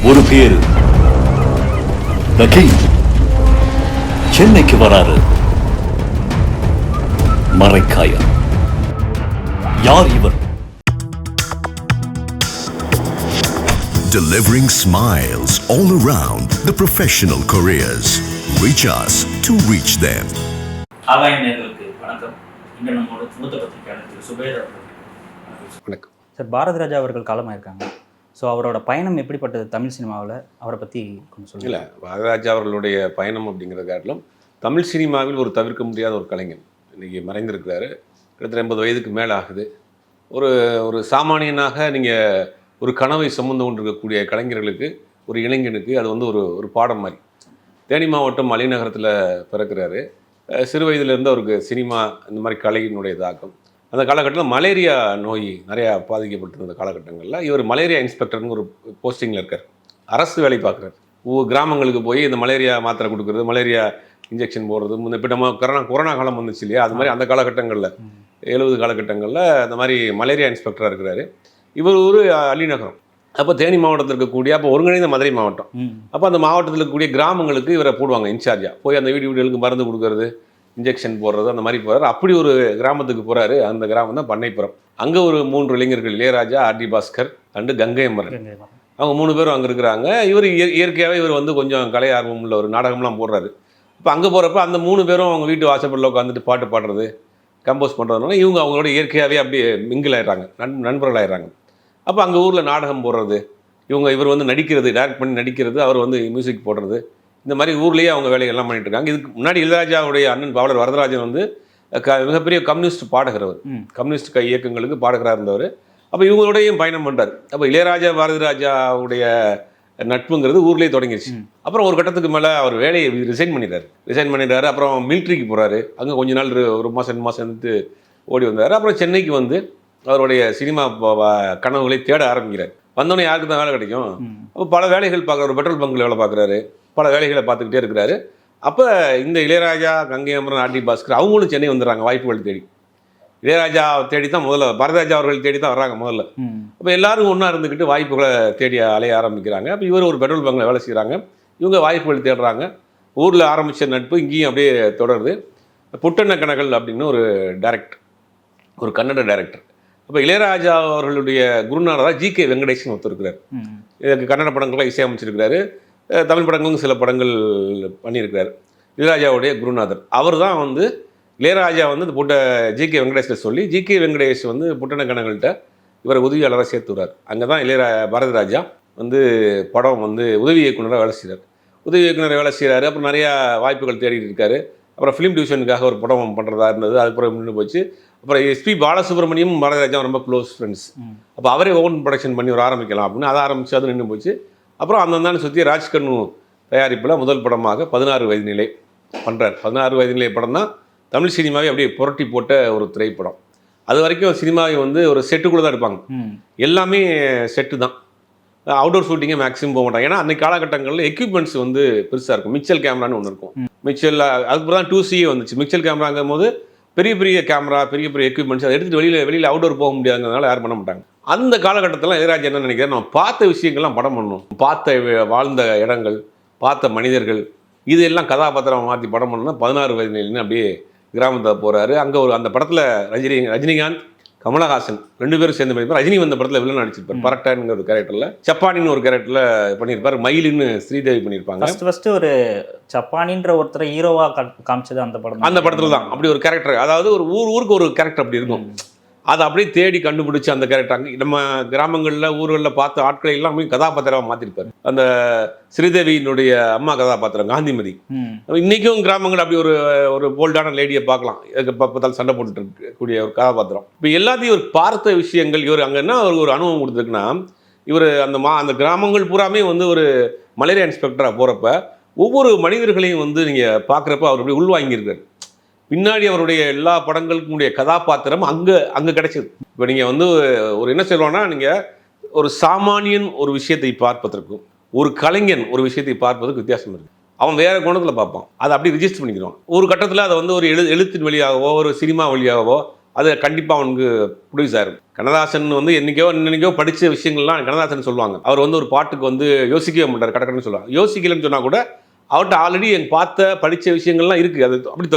ஒரு பேரு The King சென்னைக்கு வராரு. மரைக்காயர். யார் இவர்? Delivering smiles all around the professional careers. Reach us to reach them. ஆகாயம் நேயர்களுக்கு வணக்கம். இங்கே நம்மோட மூத்த பத்திரிகையாளர் திரு சுபேர் அவர்கள். வணக்கம் சார். பாரதி ராஜா அவர்கள் காலமாயிருக்காங்க. ஸோ அவரோட பயணம் எப்படிப்பட்டது தமிழ் சினிமாவில், அவரை பற்றி கொஞ்சம் சொல்லுங்கள். இல்லை, பாரதிராஜா அவர்களுடைய பயணம் அப்படிங்கிறத காட்டிலும் தமிழ் சினிமாவில் ஒரு தவிர்க்க முடியாத ஒரு கலைஞன் இன்றைக்கி மறைந்திருக்கிறாரு. கிட்டத்தட்ட 80 வயதுக்கு மேலே ஆகுது. ஒரு சாமானியனாக நீங்கள் ஒரு கனவை சுமந்து கொண்டிருக்கக்கூடிய கலைஞர்களுக்கு, ஒரு இளைஞனுக்கு அது வந்து ஒரு பாடம் மாதிரி. தேனி மாவட்டம் அலிநகரத்தில் பிறக்கிறாரு. சிறு வயதிலிருந்து அவருக்கு சினிமா இந்த மாதிரி கலையினுடைய தாக்கம். அந்த காலகட்டத்தில் மலேரியா நோய் நிறையா பாதிக்கப்பட்டிருந்த காலகட்டங்களில் இவர் மலேரியா இன்ஸ்பெக்டர்னு ஒரு போஸ்டிங்கில் இருக்கார். அரசு வேலை பார்க்குறாரு. கிராமங்களுக்கு போய் இந்த மலேரியா மாத்திரை கொடுக்குறது, மலேரியா இன்ஜெக்ஷன் போடுறது. இப்போ நம்ம கொரோனா காலம் வந்துச்சு இல்லையா, அது மாதிரி அந்த காலகட்டங்களில் 70 காலகட்டங்களில் அந்த மாதிரி மலேரியா இன்ஸ்பெக்டராக இருக்கிறாரு. இவர் ஒரு அலிநகரம். அப்போ தேனி மாவட்டத்தில் இருக்கக்கூடிய, அப்போ ஒருங்கிணைந்த மதுரை மாவட்டம். அப்போ அந்த மாவட்டத்தில் இருக்கக்கூடிய கிராமங்களுக்கு இவரை போடுவாங்க இன்சார்ஜாக. போய் அந்த வீடுகளுக்கு மருந்து கொடுக்கறது, இன்ஜெக்ஷன் போடுறது, அந்த மாதிரி போகிறார். அப்படி ஒரு கிராமத்துக்கு போகிறாரு. அந்த கிராமம் தான் பண்ணைப்புறம். அங்கே ஒரு 3 இளைஞர்கள், இளையராஜா, ஆர்டி பாஸ்கர் அண்டு கங்கை அமரன், அவங்க 3 பேரும் அங்கே இருக்கிறாங்க. இவர் இயற்கையாகவே இவர் வந்து கொஞ்சம் கலை ஆர்வம் உள்ள ஒரு நாடகம்லாம் போடுறாரு. இப்போ அங்கே போகிறப்ப அந்த 3 பேரும் அவங்க வீட்டு வாசப்படில் உட்காந்துட்டு பாட்டு பாடுறது, கம்போஸ் பண்ணுறதுனால இவங்க அவங்களோட இயற்கையாகவே அப்படியே மிங்கிள் ஆகிடுறாங்க, நண்பர்கள் ஆகிடுறாங்க. அப்போ அங்கே ஊரில் நாடகம் போடுறது, இவர் வந்து நடிக்கிறது, டைரக்ட் பண்ணி நடிக்கிறது, அவர் வந்து மியூசிக் போடுறது, இந்த மாதிரி ஊர்லேயே அவங்க வேலைகள்லாம் பண்ணிட்டு இருக்காங்க. இதுக்கு முன்னாடி இளையராஜாவுடைய அண்ணன் பாவலர் வரதராஜன் வந்து மிகப்பெரிய கம்யூனிஸ்ட் பாடகர். அவர் கம்யூனிஸ்ட் இயக்கங்களுக்கு பாடகராக இருந்தவர். அப்போ இவங்களோடையும் பயணம் பண்ணுறார். அப்போ இளையராஜா பாரதிராஜாவுடைய நட்புங்கிறது ஊர்லேயே தொடங்கிடுச்சு. அப்புறம் ஒரு கட்டத்துக்கு மேலே அவர் வேலையை ரிசைன் பண்ணிடுறாரு. அப்புறம் மிலிட்ரிக்கு போகிறாரு. அங்கே கொஞ்ச நாள் 1 மாதம் 2 மாதம் இருந்து ஓடி வந்தார். அப்புறம் சென்னைக்கு வந்து அவருடைய சினிமா கனவுகளை தேட ஆரம்பிக்கிறார். வந்தோடனே யாருக்கு தான் வேலை கிடைக்கும்? அப்போ பல வேலைகள் பார்க்குறாரு. ஒரு பெட்ரோல் பங்கில் வேலை பார்க்குறாரு. பல வேலைகளை பார்த்துக்கிட்டே இருக்கிறாரு. அப்போ இந்த இளையராஜா, கங்கை அமரன், ஆர்டி பாஸ்கர் அவங்களும் சென்னை வந்துடுறாங்க வாய்ப்புகள் தேடி. இளையராஜா தேடி தான் முதல்ல, பாரதிராஜா அவர்கள் தேடி தான் வர்றாங்க முதல்ல. அப்போ எல்லாரும் ஒன்றா இருந்துக்கிட்டு வாய்ப்புகளை தேடி அலைய ஆரம்பிக்கிறாங்க. அப்போ இவர் ஒரு பெட்ரோல் பங்கில் வேலை செய்கிறாங்க. இவங்க வாய்ப்புகள் தேடுறாங்க. ஊரில் ஆரம்பித்த நட்பு இங்கேயும் அப்படியே தொடருது. புட்டண்ண கனகல் அப்படின்னு ஒரு டைரக்டர், ஒரு கன்னட டைரக்டர். அப்போ இளையராஜா அவர்களுடைய குருநாதராக ஜி.கே. வெங்கடேசன் ஒருத்தர் இருக்கிறார். இதுக்கு கன்னட படங்கள்லாம் இசையமைச்சிருக்கிறாரு. தமிழ் படங்களும் சில படங்கள் பண்ணியிருக்கிறார். இளையராஜாவுடைய குருநாதர் அவர் தான் வந்து இளையராஜா வந்து இந்த ஜி.கே. வெங்கடேஷை சொல்லி, ஜி.கே. வெங்கடேஷ் வந்து புட்டண கணங்கள்கிட்ட இவரை உதவியாளராக சேர்த்துறார். அங்கே தான் பாரதிராஜா வந்து படம் வந்து உதவி இயக்குனராக வேலை செய்கிறாரு. அப்புறம் நிறையா வாய்ப்புகள் தேடிட்டு இருக்காரு. அப்புறம் ஃபிலிம் டிவிஷனுக்காக ஒரு படம் பண்ணுறதா இருந்தது. அதுக்கப்புறம் நின்று போச்சு. அப்புறம் எஸ்பி பாலசுப்ரமணியம் பாரதிராஜா ரொம்ப க்ளோஸ் ஃப்ரெண்ட்ஸ். அப்போ அவரே ஓன் ப்ரொடக்ஷன் பண்ணி ஒரு ஆரம்பிக்கலாம் அப்படின்னு அதை ஆரம்பித்து அது நின்று போச்சு. அப்புறம் அந்தந்தான சுற்றி ராஜ்கண்ணு தயாரிப்பில் முதல் படமாக 16 வயது நிலை பண்ணுறார். 16 வயது நிலை படம் தான் தமிழ் சினிமாவை அப்படியே புரட்டி போட்ட ஒரு திரைப்படம். அது வரைக்கும் சினிமாவை வந்து ஒரு செட்டுக்குள்ளே தான் இருப்பாங்க. எல்லாமே செட்டு தான். அவுடோர் ஷூட்டிங்கே மேக்ஸிமம் போக மாட்டாங்க. ஏன்னா அந்த காலகட்டங்களில் எக்யூப்மெண்ட்ஸ் வந்து பெருசாக இருக்கும். மிச்சல் கேமரான்னு ஒன்று இருக்கும். மிச்சல் அதுக்கப்புறம் தான் 2C வந்துச்சு. மிச்சல் கேமராங்கும் போது பெரிய கேமரா, பெரிய எக்யூப்மெண்ட்ஸ் அதை எடுத்துகிட்டு வெளியில் அவுடோர் போக முடியாதுங்கிறதுனால யாரும் பண்ண மாட்டாங்க. அந்த காலகட்டத்தில் இளையராஜா என்ன நினைக்கிறேன், நம்ம பார்த்த விஷயங்கள்லாம் படம் பண்ணணும், பார்த்த வாழ்ந்த இடங்கள், பார்த்த மனிதர்கள், இதெல்லாம் கதாபாத்திரம் மாற்றி படம் பண்ணணும்னா 16 வயது நிலைன்னு அப்படியே கிராமத்தில் போகிறாரு. அங்கே அந்த படத்தில் ரஜினிகாந்த், கமலஹாசன் 2 பேரும் சேர்ந்து பண்ணியிருப்பார். ரஜினி வந்த படத்தில் வில்லன் நடிச்சிருப்பார். பரட்டன்ங்கிற ஒரு கேரக்டரில், சப்பானின்னு ஒரு கேரக்டரில் பண்ணியிருப்பார். மயிலின்னு ஸ்ரீதேவி பண்ணியிருப்பாங்க. ஃபஸ்ட்டு ஒரு சப்பானின்ற ஒருத்தரை ஹீரோவாக காமிச்சது அந்த படத்தில் தான். அப்படி ஒரு கேரக்டர், அதாவது ஒரு ஊருக்கு ஒரு கேரக்டர் அப்படி இருக்கும். அதை அப்படியே தேடி கண்டுபிடிச்சி அந்த கேரக்டர் அங்கே நம்ம கிராமங்களில் ஊர்களில் பார்த்த ஆட்களை எல்லாமே கதாபாத்திரமாக மாற்றிருப்பார். அந்த ஸ்ரீதேவியினுடைய அம்மா கதாபாத்திரம் காந்திமதி. இன்றைக்கும் கிராமங்கள் அப்படி ஒரு போல்டான லேடியை பார்க்கலாம். பார்த்தாலும் சண்டை போட்டுட்டு இருக்கக்கூடிய ஒரு கதாபாத்திரம். இப்போ எல்லாத்தையும் ஒரு பார்த்த விஷயங்கள், இவர் அங்கே என்ன ஒரு அனுபவம் கொடுத்துருக்குன்னா, இவர் அந்த கிராமங்கள் பூராமே வந்து ஒரு மலேரியா இன்ஸ்பெக்டராக போகிறப்ப ஒவ்வொரு மனிதர்களையும் வந்து நீங்கள் பார்க்குறப்ப அவர் அப்படி உள்வாங்கியிருக்காரு. பின்னாடி அவருடைய எல்லா படங்களுக்குடைய கதாபாத்திரம் அங்கே கிடைச்சது. இப்போ நீங்கள் வந்து ஒரு என்ன சொல்லுவோன்னா, நீங்கள் ஒரு சாமானியன் ஒரு விஷயத்தை பார்ப்பதற்கும் ஒரு கலைஞன் ஒரு விஷயத்தை பார்ப்பதற்கு வித்தியாசம் இருக்குது. அவன் வேறு கோணத்தில் பார்ப்பான். அதை அப்படி ரிஜிஸ்டர் பண்ணிக்கிறான். ஒரு கட்டத்தில் அதை வந்து ஒரு எழுத்தின் வழியாகவோ ஒரு சினிமா வழியாகவோ அது கண்டிப்பாக அவனுக்கு ப்ரொடியூஸ் ஆயிரும். கண்ணதாசன் வந்து என்னைக்கோ படித்த விஷயங்கள்லாம் கண்ணதாசன் சொல்லுவாங்க. அவர் வந்து ஒரு பாட்டுக்கு வந்து யோசிக்கவே மாட்டார், கடற்கடன்னு சொல்லுவாங்க. யோசிக்கலன்னு சொன்னால் கூட அவர்கிட்ட ஆல்ரெடி படித்த விஷயங்கள்லாம் இருக்குது. அது அப்படி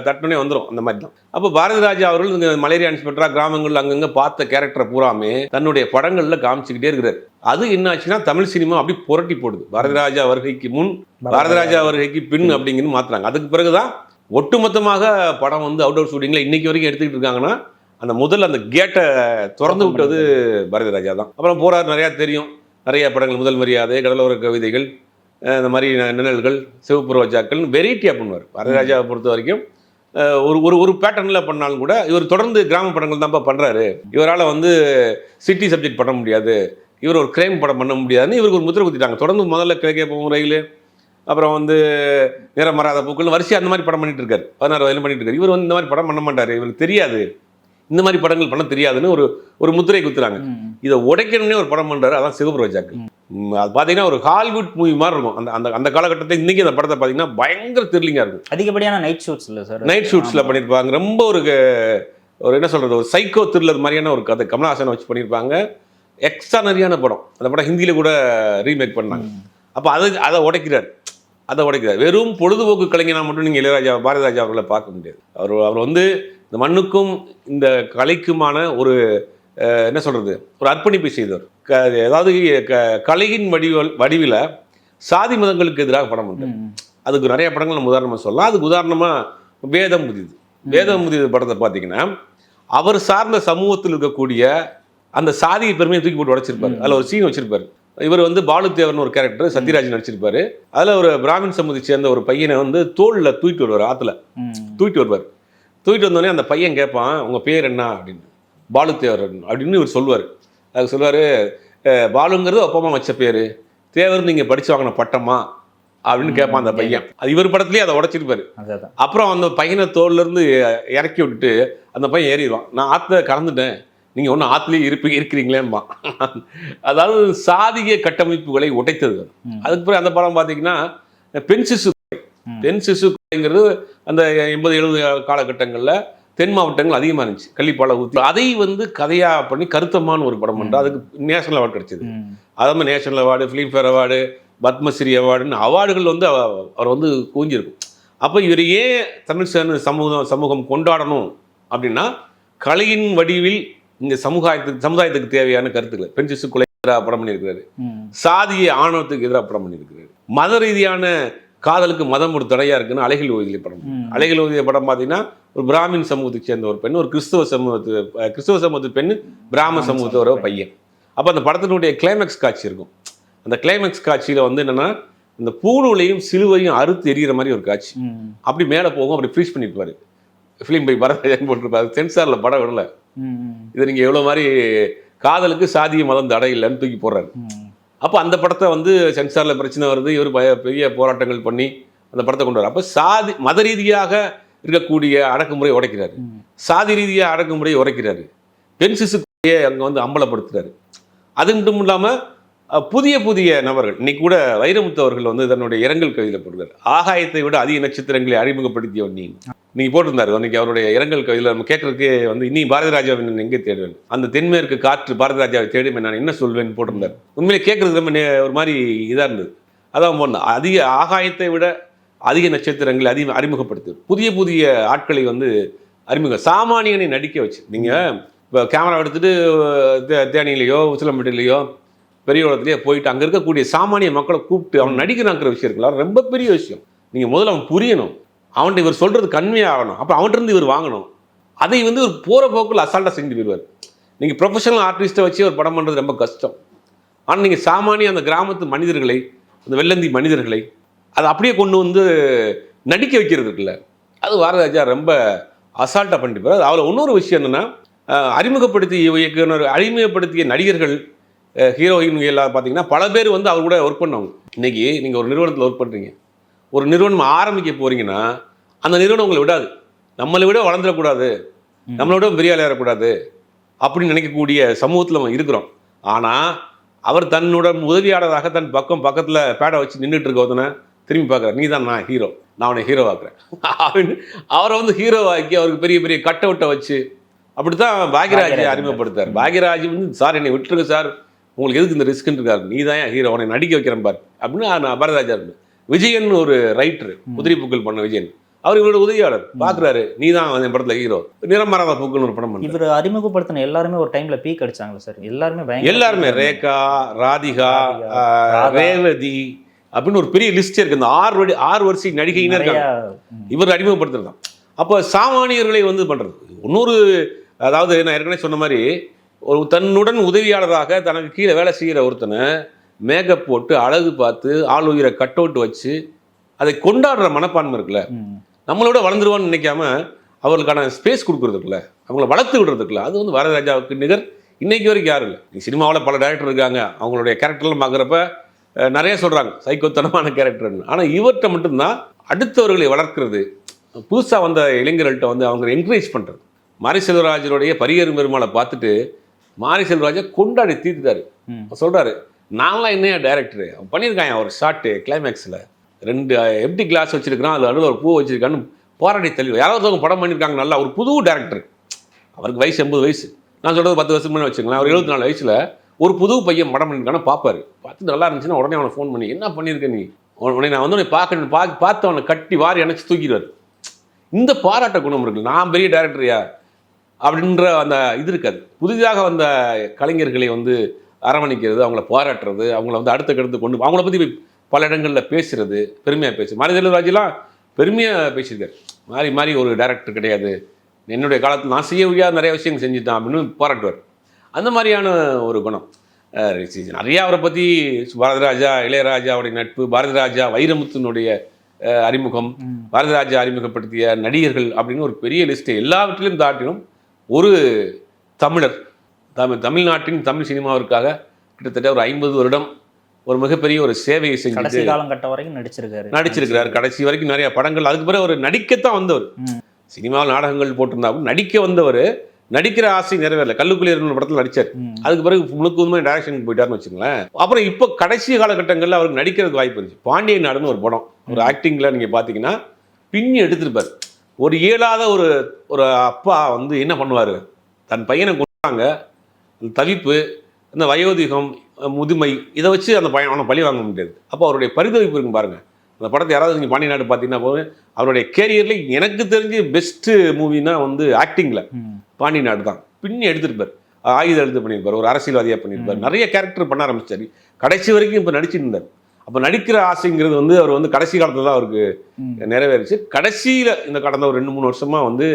தட்டுனே வந்துடும் அந்த மாதிரி தான். அப்போ பாரதி ராஜா அவர்கள் இந்த மலேரியா இன்ஸ்பெக்டராக கிராமங்கள் அங்கங்கே பார்த்த கேரக்டரை பூராமே தன்னுடைய படங்களில் காமிச்சிக்கிட்டே இருக்கிறார். அது என்ன ஆச்சுன்னா தமிழ் சினிமா அப்படி புரட்டி போடுது. பாரதி ராஜா வருகைக்கு முன், பாரதி ராஜா வருகைக்கு பின் அப்படிங்கிறது மாற்றுறாங்க. அதுக்கு பிறகுதான் ஒட்டுமொத்தமாக படம் வந்து அவுட்டோர் ஷூட்டிங்கில் இன்னைக்கு வரைக்கும் எடுத்துக்கிட்டு இருக்காங்கன்னா அந்த கேட்டை திறந்து விட்டது பாரதி ராஜா தான். அப்புறம் போறார், நிறையா தெரியும். நிறைய படங்கள், முதல் மரியாதை, கடலோர கவிதைகள், இந்த மாதிரி நிழல்கள், சிவப்பு ரோஜாக்கள், வெரைட்டியாக பண்ணுவார். பாரதி ராஜாவை பொறுத்த வரைக்கும் ஒரு பேட்டர்னில் பண்ணாலும் கூட இவர் தொடர்ந்து கிராம படங்கள் தான்ப்பா பண்ணுறாரு. இவரால் வந்து சிட்டி சப்ஜெக்ட் பண்ண முடியாது, இவர் ஒரு கிரைம் படம் பண்ண முடியாதுன்னு இவருக்கு ஒரு முத்திரை குத்திட்டாங்க. தொடர்ந்து முதல்ல கிழக்கே போகும் ரயில், அப்புறம் வந்து நிறம் மாறாத பூக்கள், வரிசையாக அந்த மாதிரி படம் பண்ணிட்டு இருக்காரு. 16 வயதிலும் பண்ணிட்டு இருக்காரு. இவர் வந்து இந்த மாதிரி படம் பண்ண மாட்டார், இவருக்கு தெரியாது, இந்த மாதிரி படங்கள் பண்ண தெரியாதுன்னு ஒரு முத்திரை குத்துறாங்க. இதை உடைக்கணும்னே ஒரு படம் பண்ணுறாரு, அதான் சிவப்பு ரோஜாக்கள். அது பார்த்தீங்கன்னா ஒரு ஹாலிவுட் மூவி மாதிரி இருக்கும். அந்த காலகட்டத்தை இன்னைக்கு அந்த படத்தை பார்த்தீங்கன்னா பயங்கர த்ரில்லிங்காக இருக்கும். அதிகப்படியான நைட் ஷூட்ஸ் இல்லை சார், நைட் ஷூட்ஸில் பண்ணியிருப்பாங்க. ரொம்ப ஒரு என்ன சொல்கிறது, ஒரு சைக்கோ த்ரில்லர் மாதிரியான ஒரு கதை கமலஹாசனை வச்சு பண்ணியிருப்பாங்க. எக்ஸ்ட்ரானரியான படம். அந்த படம் ஹிந்தியில் கூட ரீமேக் பண்ணாங்க. அப்போ அதை உடைக்கிறார். வெறும் பொழுதுபோக்கு கலைஞனா மட்டும் நீங்கள் இளையராஜா, பாரதி ராஜா அவர்களை பார்க்க முடியாது. அவர் வந்து இந்த மண்ணுக்கும் இந்த கலைக்குமான ஒரு என்ன சொல்கிறது, ஒரு அர்ப்பணிப்பை செய்தவர். அதாவது கலையின் வடிவில் சாதி மதங்களுக்கு எதிராக படம் பண்ணுறாரு. அதுக்கு நிறைய படங்கள் நம்ம உதாரணமாக சொல்லலாம். அதுக்கு உதாரணமாக வேதம் புதிது படத்தை பார்த்தீங்கன்னா அவர் சார்ந்த சமூகத்தில் இருக்கக்கூடிய அந்த சாதியை பெருமையை தூக்கி போட்டு உடைச்சிருப்பாரு. அதில் ஒரு சீன் வச்சிருப்பாரு. இவர் வந்து பாலுத்தேவர்னு ஒரு கேரக்டர் சத்யராஜ் நடிச்சிருப்பாரு. அதில் ஒரு பிராமின் சமூகத்தை சேர்ந்த ஒரு பையனை வந்து தோளில் தூக்கிட்டு வருவார், ஆற்றுல தூக்கிட்டு வருவார். தூக்கிட்டு வந்தோடனே அந்த பையன் கேட்பான், உங்கள் பேர் என்ன அப்படின்னு. பாலுத்தேவர் அப்படின்னு இவர் சொல்லுவார். அதுக்கு சொல்லுவார், பாலுங்கிறது அப்பா அம்மா வச்ச பேர், தேவர் நீங்கள் படித்து வாங்கின பட்டமா அப்படின்னு கேட்பான் அந்த பையன். அது இவர் படத்துலேயே அதை உடைச்சிருப்பாரு. அப்புறம் அந்த பையனை தோல்லேருந்து இறக்கி விட்டுட்டு அந்த பையன் ஏறிடுவான், நான் ஆற்றுல கலந்துட்டேன், நீங்கள் ஒன்றும் ஆற்றுலேயே இருக்கிறீங்களேன்பா. அதாவது சாதிய கட்டமைப்புகளை உடைத்தது. அதுக்கு பிறகு அந்த படம் பார்த்தீங்கன்னா பெண் சிசு கொலைங்கிறது அந்த 80-70 காலகட்டங்களில் தென் மாவட்டங்கள் அதிகமாக இருந்துச்சு, கள்ளிப்பாலை ஊற்றி. அதை வந்து கதையாக பண்ணி கருத்தமான ஒரு படம் பண்ணுறது. அதுக்கு நேஷனல் அவார்டு கிடைச்சிது. அது மாதிரி national award, Filmfare award, Padmashri அவார்டுன்னு அவார்டுகள் வந்து அவர் வந்து குவிஞ்சிருக்கும். அப்போ இவர் ஏன் தமிழ் சமூகம் கொண்டாடணும் அப்படின்னா, கலையின் வடிவில் இங்கே சமுதாயத்துக்கு தேவையான கருத்துக்கள். பெண் சிசு கொலை எதிராக படம் பண்ணியிருக்கிறாரு, சாதிய ஆணவத்துக்கு எதிராக படம் பண்ணியிருக்கிறாரு, மத ரீதியான காதலுக்கு மதம் ஒரு தடையாக இருக்குன்னு அலைகள் ஓதிய படம். அலைகள் ஓதிய படம் பார்த்தீங்கன்னா ஒரு பிராமின் சமூகத்தை சேர்ந்த ஒரு பெண், ஒரு கிறிஸ்துவ சமூகத்து பெண், பிராம சமூகத்தை ஒரு பையன். அப்போ அந்த படத்தினுடைய கிளைமேக்ஸ் காட்சி இருக்கும். அந்த கிளைமேக்ஸ் காட்சியில் வந்து என்னென்னா இந்த பூணூலையும் சிலுவையும் அறுத்து எரிகிற மாதிரி ஒரு காட்சி. அப்படி மேலே போகும், அப்படி ஃப்ரீஸ் பண்ணியிருப்பாரு. ஃபிலிம் பை பரதராஜன் போட்டிருப்பாரு. சென்சாரில் படம் விடலை. இது நீங்கள் எவ்வளோ மாதிரி காதலுக்கு சாதிய மதம் தடை இல்லைன்னு தூக்கி போடுறாரு. அப்போ அந்த படத்தை வந்து சென்சாரில் பிரச்சனை வருது, இவர் பெரிய போராட்டங்கள் பண்ணி அந்த படத்தை கொண்டு வர. அப்போ மத ரீதியாக இருக்கக்கூடிய அடக்குமுறையை உடைக்கிறாரு, சாதி ரீதியாக அடக்குமுறையை உடைக்கிறாரு, பெண் சிசுக்கையே அங்கே வந்து அம்பலப்படுத்துறாரு. அது மட்டும் இல்லாமல் புதிய நபர்கள், இன்னைக்கு கூட வைரமுத்து அவர்கள் வந்து தன்னுடைய இரங்கல் கவிதையில் போட்டிருக்காரு, ஆகாயத்தை விட அதிக நட்சத்திரங்களை அறிமுகப்படுத்தியவன் நீங்கள் போட்டிருந்தாரு. அன்றைக்கி அவருடைய இரங்கல் கவிதையில் நம்ம கேட்கறதுக்கு வந்து இன்னி பாரதி ராஜாவின் எங்கே தேடுவேன், அந்த தென்மேற்கு காற்று பாரதி ராஜாவை தேடும் நான் என்ன சொல்வேன்னு போட்டிருந்தார். உண்மையிலே கேட்கறதுக்கு ரொம்ப ஒரு மாதிரி இதாக இருந்தது. அதான் போனோம், ஆகாயத்தை விட அதிக நட்சத்திரங்களை அறிமுகப்படுத்து, புதிய ஆட்களை வந்து சாமானியனை நடிக்க வச்சு. நீங்கள் இப்போ கேமரா எடுத்துகிட்டு தேனியிலையோ உசிலம்பட்டிலையோ பெரிய இடத்துலையே போயிட்டு அங்கே இருக்கக்கூடிய சாமானிய மக்களை கூப்பிட்டு அவன் நடிக்கிறாங்கிற விஷயம் இருக்குல்ல, ரொம்ப பெரிய விஷயம். நீங்கள் முதல்ல அவன் புரியணும், அவன்கிட்ட இவர் சொல்கிறது கண்மையாகணும், அப்போ அவன்கிட்ட இவர் வாங்கணும். அதை வந்து ஒரு போகிற போக்கில் அசால்ட்டாக செஞ்சு போயிடுவார். நீங்கள் ப்ரொஃபஷனல் ஆர்டிஸ்ட்டை வச்சு ஒரு படம் பண்ணுறது ரொம்ப கஷ்டம். ஆனால் நீங்கள் சாமானிய அந்த கிராமத்து மனிதர்களை, அந்த வெள்ளந்தி மனிதர்களை அதை அப்படியே கொண்டு வந்து நடிக்க வைக்கிறது இருக்குல்ல, அது பாரதி ராஜா ரொம்ப அசால்ட்டாக பண்ணிட்டு போகிறார். அதில் இன்னொரு விஷயம் என்னென்னா, அறிமுகப்படுத்திய நடிகர்கள், ஹீரோயின் எல்லாம் பார்த்தீங்கன்னா பல பேர் வந்து அவர் கூட ஒர்க் பண்ணவங்க. இன்றைக்கி நீங்கள் ஒரு நிறுவனத்தில் ஒர்க் பண்ணுறீங்க, ஒரு நிறுவனம் ஆரம்பிக்க போகிறீங்கன்னா அந்த நிறுவனம் உங்களை விடாது, நம்மளை விட வளர்ந்துடக்கூடாது, நம்மளை விட பெரிய ஆள் ஏறக்கூடாது அப்படின்னு நினைக்கக்கூடிய சமூகத்தில் நம்ம இருக்கிறோம். ஆனால் அவர் தன்னோட உதவியாளராக தன் பக்கத்தில் பேடை வச்சு நின்றுட்டு இருக்க ஒருத்தனை திரும்பி பார்க்குறாரு, நீ தான் நான் ஹீரோ, நான் அவனை ஹீரோவாக்குறேன் அப்படின்னு அவரை வந்து ஹீரோவாக்கி அவருக்கு பெரிய கட் அவுட்டை வச்சு அப்படித்தான் பாக்யராஜை பாக்யராஜ் அறிமுகப்படுத்தார். பாக்யராஜ் வந்து சார் என்னை விட்டுருங்க சார், உங்களுக்கு எதுக்கு இந்த ரிஸ்க்னு இருக்காரு, நீ தான் ஹீரோ, உன்னை நடிக்க வைக்கிறேன் பார் அப்படின்னு பாரதிராஜா இருக்கு. விஜயன் ஒரு ரைட்டர், உதிரி பூக்கள் பண்ண விஜயன், அவர் இவரோட உதவியாளர் பார்க்குறாரு, நீ தான் என் படத்தில் ஹீரோ. நிறமாறாத பூக்கள் ஒரு படம் பண்ணார். இவர் அறிமுகப்படுத்தின எல்லாருமே ஒரு டைம்ல பீக் அடிச்சாங்களா சார்? எல்லாருமே ரேகா, ராதிகா, ரேவதி அப்படின்னு ஒரு பெரிய லிஸ்ட் இருக்கு. இந்த 6 வருஷம் நடிகைன்னு இருக்காங்க. இவர் அறிமுகப்படுத்துறது. அப்போ சாமானியர்களை வந்து பண்றது இன்னொரு, அதாவது நான் ஏற்கனவே சொன்ன மாதிரி ஒரு தன்னுடன் உதவியாளராக தனக்கு கீழே வேலை செய்கிற ஒருத்தனை மேக்கப் போட்டு அழகு பார்த்து ஆள் உயிரை கட் அவுட் வச்சு அதை கொண்டாடுற மனப்பான்மை இருக்குல்ல, நம்மளோட வளர்ந்துருவான்னு நினைக்காம அவர்களுக்கான ஸ்பேஸ் கொடுக்குறதுக்குல, அவங்கள வளர்த்து விடுறதுக்குல, அது வந்து பாரதிராஜாவுக்கு நிகர் இன்னைக்கு வரைக்கும் யாரும் இல்லை. சினிமாவில் பல டேரக்டர் இருக்காங்க, அவங்களுடைய கேரக்டர்லாம் பார்க்குறப்ப நிறைய சொல்கிறாங்க சைக்கோத்தனமான கேரக்டர்னு. ஆனால் இவர்கிட்ட மட்டும்தான் அடுத்தவர்களை வளர்க்குறது, புதுசாக வந்த இளைஞர்கள்ட்ட வந்து அவங்க என்கரேஜ் பண்ணுறது. மாரி செல்வராஜருடைய பரியேறும் பெருமாளை பார்த்துட்டு மாரி செல்வராஜை கொண்டாடி தீர்த்துட்டாரு. சொல்கிறாரு, நான்லாம் என்னையா டேரக்டரு, அவன் பண்ணியிருக்கான் ஒரு ஷார்ட்டு கிளைமேக்ஸில் 2 எம்டி கிளாஸ் வச்சுருக்கிறான், அது அடுத்த ஒரு பூ வச்சுருக்கான்னு போராடி தள்ளி. யாராவது அவங்க படம் பண்ணியிருக்காங்க நல்லா, ஒரு புது டேரக்டர், அவருக்கு வயசு 80 வயசு, நான் சொல்கிறது 10 வருஷம் முன்னாடி வச்சுக்கலாம், அவர் 74 வயசில் ஒரு புது பையன் படம் பண்ணியிருக்கான்னு பார்ப்பார். பார்த்து நல்லா இருந்துச்சுன்னா உடனே அவனை ஃபோன் பண்ணி, என்ன பண்ணியிருக்க நீ, உடனே நான் வந்து பார்க்கணும் பார்த்து அவனை கட்டி வாரி அணைச்சி தூக்கிடுவார். இந்த பாராட்ட குணம் இருக்குது. நான் பெரிய டேரக்டரியா அப்படின்ற அந்த இது இருக்காது. புதிதாக வந்த கலைஞர்களை வந்து அரவணைக்கிறது, அவங்கள பாராட்டுறது, அவங்கள வந்து அடுத்த கருத்து கொண்டு அவங்கள பற்றி பல இடங்களில் பேசுறது, பெருமையாக பேசு. மாரி செல்வராஜெலாம் பெருமையாக பேசியிருக்காரு. மாறி ஒரு டேரக்டர் கிடையாது, என்னுடைய காலத்தில் நான் செய்ய முடியாத நிறைய விஷயங்கள் செஞ்சுட்டான் அப்படின்னு பாராட்டுவார். அந்த மாதிரியான ஒரு குணம் நிறையா அவரை பற்றி. பாரதிராஜா, இளையராஜாவுடைய நட்பு, பாரதிராஜா வைரமுத்துனுடைய அறிமுகம், பாரதிராஜா அறிமுகப்படுத்திய நடிகர்கள் அப்படின்னு ஒரு பெரிய லிஸ்ட்டு. எல்லாவற்றிலும் தாட்டிலும் ஒரு தமிழர், தமிழ்நாட்டின் தமிழ் சினிமாவிற்காக கிட்டத்தட்ட ஒரு 50 வருடம் ஒரு மிகப்பெரிய ஒரு சேவையை செஞ்சு கடைசி காலகட்டம் வரைக்கும் நடிச்சிருக்காரு. கடைசி வரைக்கும் நிறைய படங்கள். அதுக்கு பிறகு அவர் நடிக்கத்தான் வந்தவர். சினிமாவில் நாடகங்கள் போட்டிருந்தாலும் நடிக்க வந்தவர். நடிக்கிற ஆசை நிறைவேறல. கல்லுக்குள்ளே இருந்த படத்தில் நடிச்சார். அதுக்கு பிறகு முழுக்கமே டைரக்ஷனுக்கு போயிட்டாருன்னு வச்சுங்களேன். அப்புறம் இப்போ கடைசி காலகட்டங்களில் அவருக்கு நடிக்கிறதுக்கு வாய்ப்பு இருந்துச்சு. பாண்டியன் நாடுன்னு ஒரு படம், ஒரு ஆக்டிங்கில் நீங்கள் பார்த்தீங்கன்னா பின்னி எடுத்திருப்பார். ஒரு இயலாத ஒரு அப்பா வந்து என்ன பண்ணுவார், தன் பையனை கொண்டாங்க, தவிப்பு, இந்த வயோதிகம், முதுமை, இதை வச்சு அந்த பையன் அவனை பழி வாங்க முடியாது. அப்போ அவருடைய பரிதவிப்பு இருக்கும் பாருங்கள். அந்த படத்தை யாராவது நீங்கள் பாண்டியன் நாடு பார்த்தீங்கன்னா போது அவருடைய கேரியரில் எனக்கு தெரிஞ்சு பெஸ்ட்டு மூவினா வந்து ஆக்டிங்கில் பாண்டியன் நாடு தான். பின்னி எடுத்திருப்பார். ஆயுதம் எடுத்து பண்ணியிருப்பார், ஒரு அரசியல்வாதியாக பண்ணியிருப்பார், நிறைய கேரக்டர் பண்ண ஆரம்பிச்சார். கடைசி வரைக்கும் இப்போ நடிச்சுட்டு இருந்தார். அப்போ நடிக்கிற ஆசைங்கிறது வந்து அவர் வந்து கடைசி காலத்தில் தான் அவருக்கு நிறைவேறிச்சு. கடைசியில் இந்த கடந்த ஒரு 2-3 வருஷமாக வந்து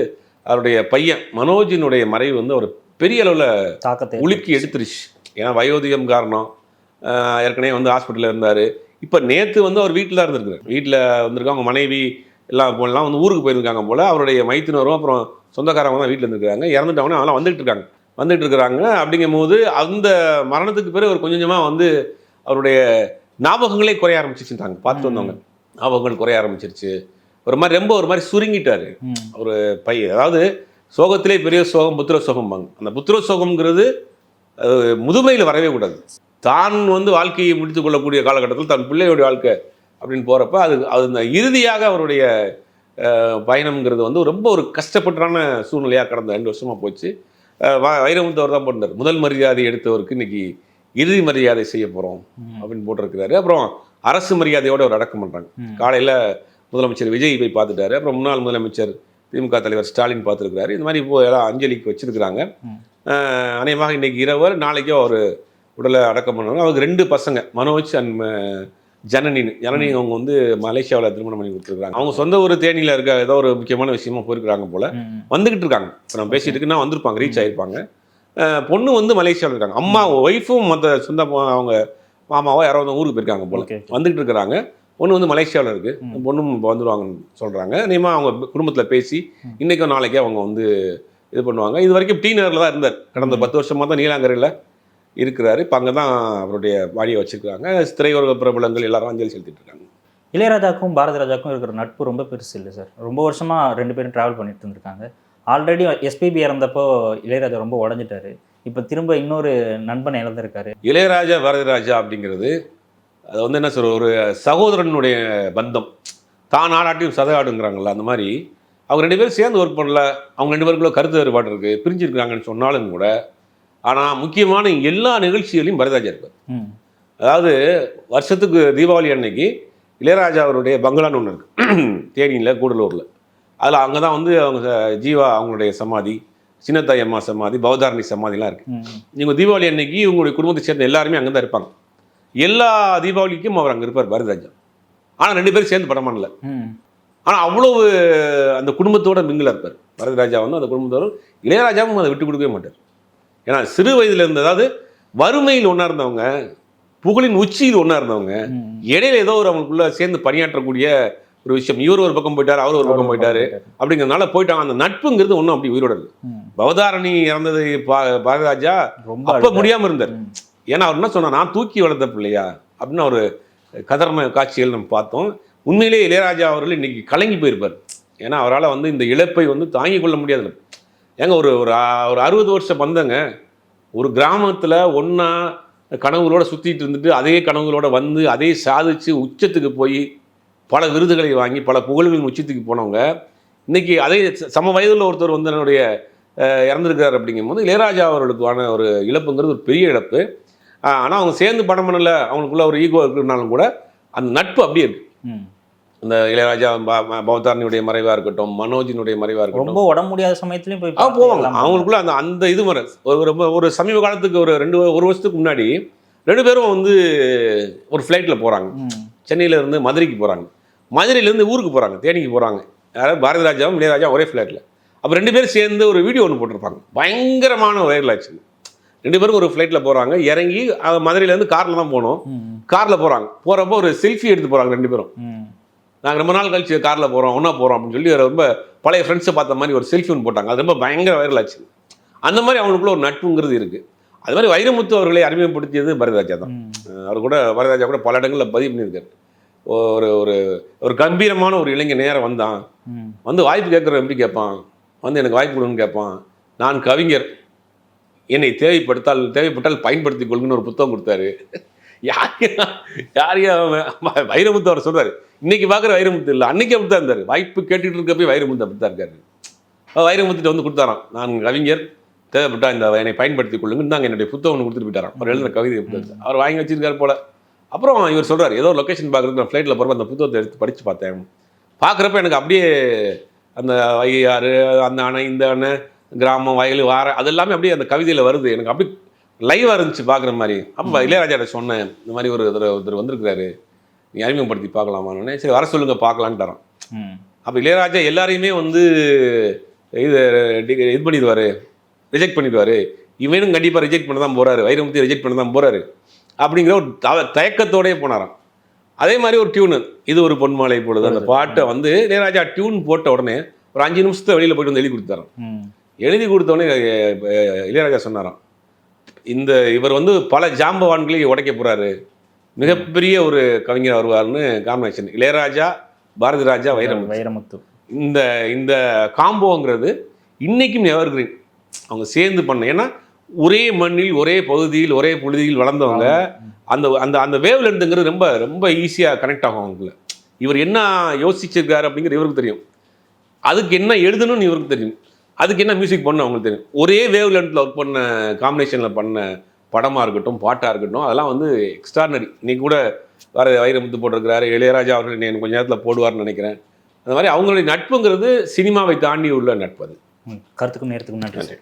அவருடைய பையன் மனோஜினுடைய மறைவு வந்து அவர் பெரிய அளவில் தாக்கத்தை உலுக்கி எடுத்துருச்சு. ஏன்னா வயோதிகம் காரணம், ஏற்கனவே வந்து ஹாஸ்பிட்டலில் இருந்தார். இப்போ நேற்று வந்து அவர் வீட்டில் தான் இருந்திருக்காரு. வீட்டில் வந்திருக்காங்க, அவங்க மனைவி எல்லாம் போலாம் வந்து ஊருக்கு போயிருக்காங்க போல். அவருடைய மைத்தினரும் அப்புறம் சொந்தக்காரங்க தான் வீட்டில் இருந்துருக்காங்க. இறந்துட்டவங்க அதெல்லாம் வந்துட்டு இருக்கிறாங்க. அப்படிங்கும் போது அந்த மரணத்துக்கு பிறகு அவர் கொஞ்சம் கொஞ்சமாக வந்து அவருடைய ஞாபகங்களே குறைய ஆரம்பிச்சிருச்சுட்டாங்க. பார்த்து வந்தவங்க ஞாபகங்கள் குறைய ஆரம்பிச்சிருச்சு. ஒரு மாதிரி சுருங்கிட்டார் ஒரு பையன். அதாவது சோகத்திலே பெரிய சோகம் புத்திர சோகம்பாங்க. அந்த புத்திர சோகம்ங்கிறது முதுமையில் வரவே கூடாது. தான் வந்து வாழ்க்கையை முடித்து கொள்ளக்கூடிய காலகட்டத்தில் தன் பிள்ளையோடைய வாழ்க்கை அப்படின்னு போகிறப்ப அது இந்த இறுதியாக அவருடைய பயணம்ங்கிறது வந்து ரொம்ப ஒரு கஷ்டப்பட்டான சூழ்நிலையாக கடந்த 2 வருஷமாக போச்சு. வைரமுத்தவர் தான் போட்டார். முதல் மரியாதை எடுத்தவருக்கு இன்னைக்கு இறுதி மரியாதை செய்ய போகிறோம் அப்படின்னு போட்டிருக்கிறாரு. அப்புறம் அரசு மரியாதையோடு ஒரு அடக்கம் பண்ணுறாங்க. காலையில் முதலமைச்சர் விஜய் போய் பார்த்துட்டாரு. அப்புறம் முன்னாள் முதலமைச்சர் திமுக தலைவர் ஸ்டாலின் பார்த்துருக்கிறாரு. இது மாதிரி இப்போ எல்லாம் அஞ்சலிக்கு வச்சுருக்கிறாங்க. அநேகமாக இன்றைக்கி இரவு நாளைக்கே ஒரு உடலை அடக்கம் பண்ணுவாங்க. அவருக்கு 2 பசங்க, மனோஜ் அண்ட் ஜனனி. அவங்க வந்து மலேசியாவில் திருமணம் பண்ணி கொடுத்துருக்காங்க. அவங்க சொந்த ஒரு தேனியில் இருக்க ஏதோ ஒரு முக்கியமான விஷயமா போயிருக்கிறாங்க போல். வந்துக்கிட்டு இருக்காங்க. இப்போ நம்ம பேசிகிட்டு இருக்குன்னா வந்திருப்பாங்க, ரீச் ஆகிருப்பாங்க. பொண்ணு வந்து மலேசியாவில் இருக்காங்க. அம்மா ஒய்ஃபும் மற்ற சொந்த அவங்க மாமாவோ யாரோ வந்து ஊருக்கு போயிருக்காங்க போல். வந்துக்கிட்டு இருக்கிறாங்க. பொண்ணு வந்து மலேசியாவில் இருக்குது. பொண்ணும் இப்போ வந்துடுவாங்கன்னு சொல்கிறாங்க. நேமா அவங்க குடும்பத்தில் பேசி இன்றைக்கும் நாளைக்கே அவங்க வந்து இது பண்ணுவாங்க. இது வரைக்கும் டி நகரில் தான் இருந்தார். கடந்த 10 வருஷமாக தான் நீலாங்கரையில் இருக்கிறாரு. இப்போ அங்கே தான் அவருடைய பாடியை வச்சுருக்காங்க. திரையுலக பிரபலங்கள் எல்லாரும் அஞ்சலி செலுத்திட்டு இருக்காங்க. இளையராஜாக்கும் பாரதிராஜாக்கும் இருக்கிற நட்பு ரொம்ப பெருசு இல்லை சார்? ரொம்ப வருஷமாக 2 பேரும் ட்ராவல் பண்ணிட்டு இருந்திருக்காங்க. ஆல்ரெடி எஸ்பிபி இறந்தப்போ இளையராஜா ரொம்ப உடஞ்சிட்டாரு. இப்போ திரும்ப இன்னொரு நண்பனை இழந்திருக்காரு. இளையராஜா பாரதிராஜா அப்படிங்கிறது அது வந்து என்ன சொல்ற, ஒரு சகோதரனுடைய பந்தம். தான் ஆடாட்டியும் சதையாடுங்கிறாங்கல்ல, அந்த மாதிரி அவங்க 2 பேரும் சேர்ந்து ஒர்க் பண்ணல, அவங்க 2 பேருக்குள்ள கருத்து வேறுபாடு இருக்குது, பிரிஞ்சிருக்காங்கன்னு சொன்னாலும் கூட, ஆனால் முக்கியமான எல்லா நிகழ்ச்சிகளையும் பாரதிராஜா இருப்பார். அதாவது வருஷத்துக்கு தீபாவளி அன்னைக்கு இளையராஜா அவருடைய பங்களான்னு ஒன்று இருக்குது தேனியில், கூடலூரில். அதில் அங்கே தான் வந்து அவங்க ஜீவா அவங்களுடைய சமாதி, சின்னத்தாய் அம்மா சமாதி, பவதாரணி சமாதிலாம் இருக்குது. நீங்கள் தீபாவளி அன்னைக்கு இவங்களுடைய குடும்பத்தை சேர்ந்த எல்லாருமே அங்கே தான் இருப்பாங்க. எல்லா தீபாவளிக்கும் அவர் அங்கே இருப்பார் பாரதிராஜா. ஆனால் 2 பேரும் சேர்ந்து படம் பண்ணல. ஆனால் அவ்வளவு அந்த குடும்பத்தோட மிங்கில் இருப்பார் பாரதிராஜா. வந்து அந்த குடும்பத்தோடு இளையராஜாவும் அதை விட்டு கொடுக்கவே மாட்டார். ஏன்னா சிறு வயதில் இருந்த, அதாவது வறுமையில் ஒன்றா இருந்தவங்க, புகழின் உச்சியில் ஒன்றா இருந்தவங்க, இடையில ஏதோ ஒரு அவங்களுக்குள்ள சேர்ந்து பணியாற்றக்கூடிய ஒரு விஷயம். இவர் ஒரு பக்கம் போயிட்டார், அவர் ஒரு பக்கம் போயிட்டாரு அப்படிங்கிறதுனால போயிட்டாங்க. அந்த நட்புங்கிறது ஒன்றும் அப்படி உயிரோட இல்லை. பவதாரணி இறந்தது பாரதிராஜா அப்போ முடியாமல் இருந்தார். ஏன்னா அவர் என்ன சொன்னார், நான் தூக்கி வளர்த்த பிள்ளையா அப்படின்னு ஒரு கதர்ம காட்சிகள் நம்ம பார்த்தோம். உண்மையிலே இளையராஜா அவர்கள் இன்னைக்கு கலங்கி போயிருப்பார். ஏன்னா அவரால் வந்து இந்த இழப்பை வந்து தாங்கிக் கொள்ள முடியாது. ஏங்க ஒரு 60 வருஷம் பந்தங்க ஒரு கிராமத்தில் ஒன்றா கனவுகளோட சுற்றிட்டு இருந்துட்டு அதே கனவுகளோட வந்து அதே சாதிச்சு உச்சத்துக்கு போய் பல விருதுகளை வாங்கி பல புகழ்களின் உச்சத்துக்கு போனவங்க இன்னைக்கு அதே சம வயதில் ஒருத்தர் வந்து என்னுடைய இறந்துருக்கிறார். அப்படிங்கும்போது இளையராஜா அவர்களுக்கான ஒரு இழப்புங்கிறது ஒரு பெரிய இழப்பு. ஆனால் அவங்க சேர்ந்து படம் பண்ணல, அவங்களுக்குள்ள ஒரு ஈகோ இருக்குனாலும் கூட அந்த நட்பு அப்படியே இருக்கு. இந்த இளையராஜா பவதாரணியுடைய மறைவாக இருக்கட்டும், மனோஜினுடைய மறைவாக இருக்கட்டும், ரொம்ப உடம்பு முடியாத சமயத்துலையும் போய் போவாங்க. அவங்களுக்குள்ள அந்த இது வர ஒரு சமீப காலத்துக்கு ஒரு வருஷத்துக்கு முன்னாடி 2 பேரும் வந்து ஒரு ஃப்ளைட்டில் போகிறாங்க. சென்னையிலேருந்து மதுரைக்கு போகிறாங்க, மதுரையிலேருந்து ஊருக்கு போகிறாங்க, தேனிக்கு போகிறாங்க. யாராவது பாரதிராஜாவும் இளையராஜா ஒரே ஃப்ளைட்டில். அப்போ 2 பேரும் சேர்ந்து ஒரு வீடியோ ஒன்று போட்டிருப்பாங்க, பயங்கரமான வைரல் ஆச்சு. 2 பேரும் ஒரு ஃப்ளைட்டில் போகிறாங்க, இறங்கி மதுரையிலேருந்து காரில் தான் போனோம். காரில் போகிறாங்க, போகிறப்போ ஒரு செல்ஃபி எடுத்து போகிறாங்க 2 பேரும். நாங்கள் ரொம்ப நாள் கழிச்சு காரில் போகிறோம், ஒன்றா போகிறோம் அப்படின்னு சொல்லி ரொம்ப பழைய ஃப்ரெண்ட்ஸை பார்த்த மாதிரி ஒரு செல்ஃபி ஒன்று போட்டாங்க. அது ரொம்ப பயங்கர வைரல் ஆச்சு. அந்த மாதிரி அவங்களுக்குள்ள ஒரு நட்புங்கிறது இருக்குது. அது மாதிரி வைரமுத்து அவர்களை அறிமுகப்படுத்தியது பாரதிராஜா தான். அவர் கூட பாரதிராஜா கூட பல இடங்களில் பதிவு பண்ணியிருக்காரு. ஒரு ஒரு கம்பீரமான ஒரு இளைஞர் நேரம் வந்தான், வந்து வாய்ப்பு கேட்குற எப்படி கேட்பான், வந்து எனக்கு வாய்ப்பு கொடுன்னு கேட்பான். நான் கவிஞர், என்னை தேவைப்பட்டால் பயன்படுத்திக் கொள்ளுன்னு ஒரு புத்தகம் கொடுத்தாரு. யாரையா வைரமுத்து அவர் சொல்றாரு. இன்னைக்கு பார்க்குற வைரமுத்து இல்லை, அன்னைக்கு அப்படித்தான் இருந்தார். வாய்ப்பு கேட்டுட்டு இருக்கப்போ வைரமுத்து அப்படித்தான் இருக்காரு. வைரமுத்துட்டு வந்து கொடுத்தாராம், நான் கவிஞர், தேவைப்பட்டா இந்த என்னை பயன்படுத்திக் கொள்ளுங்க, நாங்கள் என்னுடைய புத்தகம் ஒன்று கொடுத்துட்டு போயிட்டாராம். அவர் எழுதுற கவிதை அவர் வாங்கி வச்சிருக்காரு போல. அப்புறம் இவர் சொல்றாரு, ஏதோ லொக்கேஷன் பார்க்குறது நான் ஃப்ளைட்டில் போகிறப்ப அந்த புத்தகத்தை எடுத்து படித்து பார்த்தேன். பார்க்குறப்ப எனக்கு அப்படியே அந்த வையாறு, அந்த அணை, இந்த அணை, கிராமம், வயல், வார, அது எல்லாமே அப்படியே அந்த கவிதையில் வருது. எனக்கு அப்படி லைவாக இருந்துச்சு பார்க்குற மாதிரி. அப்போ இளையராஜாட்ட சொன்னேன், இந்த மாதிரி ஒருத்தர் வந்திருக்கிறாரு, நீ அறிமுகப்படுத்தி பார்க்கலாமான்னு. சரி வர சொல்லுங்க பார்க்கலான்னு தரோம். அப்போ இளையராஜா எல்லாரையுமே வந்து இது பண்ணிடுவார், ரிஜெக்ட் பண்ணிடுவார். இவனும் கண்டிப்பாக ரிஜெக்ட் பண்ண தான் போகிறாரு, வைரமுத்தி ரிஜெக்ட் பண்ண தான் போகிறாரு அப்படிங்கிற ஒரு தயக்கத்தோடய போனாராம். அதே மாதிரி ஒரு டியூனு, இது ஒரு பொன்மாலை பொழுது, அந்த பாட்டை வந்து இளையராஜா டியூன் போட்ட உடனே ஒரு 5 நிமிஷத்தை வெளியில் போய்ட்டு வந்து எழுதி கொடுத்தாராம். எழுதி கொடுத்தோடனே இளையராஜா சொன்னாராம், இவர் வந்து பல ஜாம்பவான்களையும் உடைக்க போகிறாரு, மிகப்பெரிய ஒரு கவிஞர் வருவார்னு காம்பினேஷன். இளையராஜா, பாரதிராஜா, வைரமுத்து. இந்த காம்போங்கிறது இன்னைக்கும் எவர்கிரீன். அவங்க சேர்ந்து பண்ண, ஏன்னா ஒரே மண்ணில், ஒரே பகுதியில், ஒரே பொழுதியில் வளர்ந்தவங்க. அந்த அந்த வேவ் லென்த்துங்கிறது ரொம்ப ரொம்ப ஈஸியாக கனெக்ட் ஆகும் அவங்கள. இவர் என்ன யோசிச்சிருக்காரு அப்படிங்கிறது இவருக்கு தெரியும், அதுக்கு என்ன எழுதணும்னு இவருக்கு தெரியும், அதுக்கு என்ன மியூசிக் பண்ணணும் அவங்களுக்கு தெரியும். ஒரே வேவ் லென்த்தில் ஒர்க் பண்ண, காம்பினேஷனில் பண்ண படமாக இருக்கட்டும், பாட்டாக இருக்கட்டும், அதெல்லாம் வந்து எக்ஸ்ட்ரானரி. இன்னைக்கு கூட வைரமுத்து போட்டிருக்கிறாரு, இளையராஜா அவர்கள் எனக்கு கொஞ்சம் நேரத்தில் போடுவார்னு நினைக்கிறேன். அந்த மாதிரி அவங்களுடைய நட்புங்கிறது சினிமாவை தாண்டி உள்ள நட்பு. அது கருத்துக்கும் நேரத்துக்கும் நன்றி.